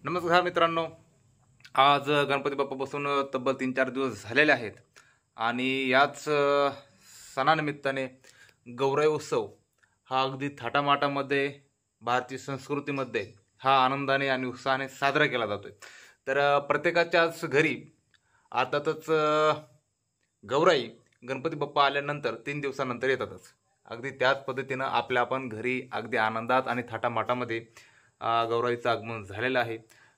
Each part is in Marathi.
नमस्कार मित्रांनो, आज गणपती बाप्पा बसून तब्बल 3-4 दिवस झालेले आहेत आणि याच सणानिमित्ताने गौराई उत्सव हा अगदी थाटामाटामध्ये भारतीय संस्कृतीमध्ये हा आनंदाने आणि उत्साहाने साजरा केला जातोय। तर प्रत्येकाच्याच घरी अर्थातच गौराई गणपती बाप्पा आल्यानंतर 3 दिवसानंतर येतातच। अगदी त्याच पद्धतीनं आपल्या आपण घरी अगदी आनंदात आणि थाटामाटामध्ये गौराईचं आगमन झालेलं आहे।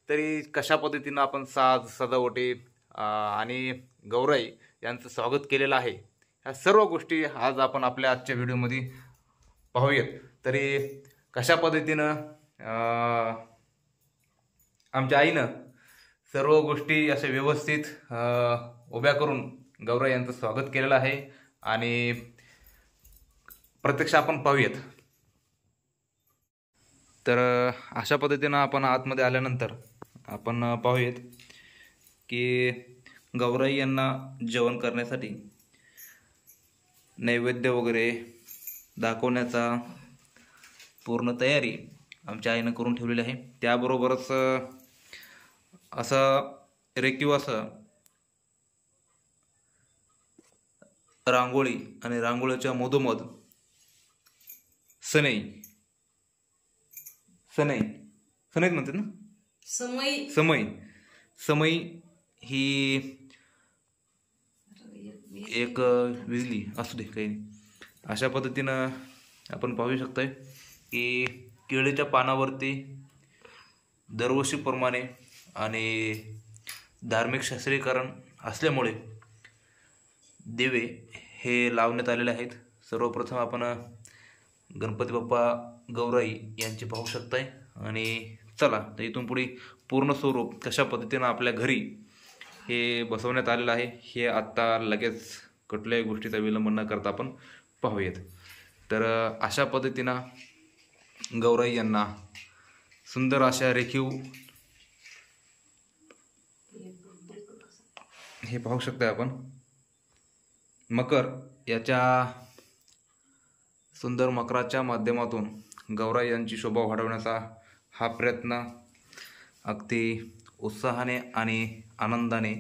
तरी कशा पद्धतीनं आपण साज सजावटी आणि गौराई यांचं स्वागत केलेलं आहे, ह्या सर्व गोष्टी आज आपण आपल्या आजच्या व्हिडिओमध्ये पाहूयात। तरी कशा पद्धतीनं आमच्या आईनं सर्व गोष्टी अशा व्यवस्थित उभ्या करून गौराई यांचं स्वागत केलेलं आहे आणि प्रत्यक्ष आपण पाहूयात। तर अशा पद्धतीनं आपण आतमध्ये आल्यानंतर आपण पाहूयात की गौराई यांना जेवण करण्यासाठी नैवेद्य वगैरे दाखवण्याचा पूर्ण तयारी आमच्या आईनं करून ठेवलेली आहे। त्याबरोबरच असं रेखीव असं रांगोळी आणि रांगोळीच्या मधोमध सनई म्हणतात ना, समई ही एक विजली असू दे काही। अशा पद्धतीनं आपण पाहू शकतोय की केळीच्या पानावरती दरवर्षीप्रमाणे आणि धार्मिक शास्त्रीकरण असल्यामुळे दिवे हे लावण्यात आलेले आहेत। सर्वप्रथम आपण गणपती बाप्पा गौराई यांची पाहू शकताय आणि चला तर इथून पुढे पूर्ण स्वरूप कशा पद्धतीनं आपल्या घरी हे बसवण्यात आलेलं आहे हे आत्ता लगेच कुठल्याही गोष्टीचा विलंब न करता आपण पाहूयात। तर अशा पद्धतीनं गौराई यांना सुंदर अशा रेखीव हे पाहू शकताय आपण मकर याच्या सुंदर मकराच्या माध्यमातून गौराई यांची शोभा वाढवण्याचा हा प्रयत्न अगदी उत्साहाने आणि आनंदाने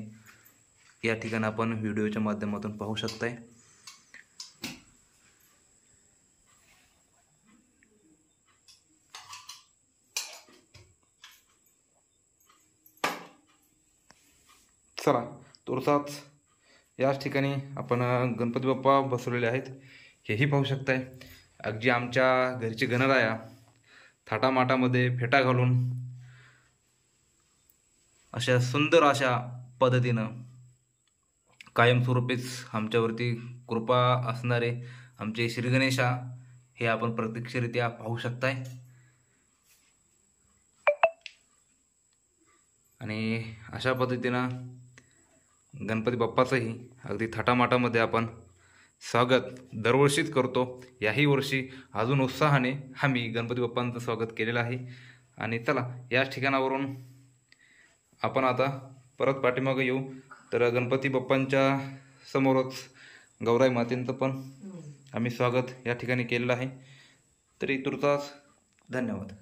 या ठिकाणी आपण व्हिडिओच्या माध्यमातून पाहू शकताय। चला तुर्ताच याच ठिकाणी आपण गणपती बाप्पा बसवलेले आहेत हेही पाहू शकताय। अगदी आमच्या घरची गणराया थाटामाटामध्ये फेटा घालून अशा सुंदर अशा पद्धतीनं कायमस्वरूपीच आमच्यावरती कृपा असणारे आमचे श्री गणेशा हे आपण प्रत्यक्षरित्या पाहू शकताय। आणि अशा पद्धतीनं गणपती बाप्पाचंही अगदी थाटामाटामध्ये आपण स्वागत दरवर्षीच करतो। याही वर्षी अजून उत्साहाने आम्ही गणपती बाप्पांचं स्वागत केलेलं आहे। आणि चला याच ठिकाणावरून आपण आता परत पाठीमागे येऊ। तर गणपती बाप्पांच्या समोरच गौराई मातेंचं पण आम्ही स्वागत या ठिकाणी केलेलं आहे। तरी तुर्तास धन्यवाद।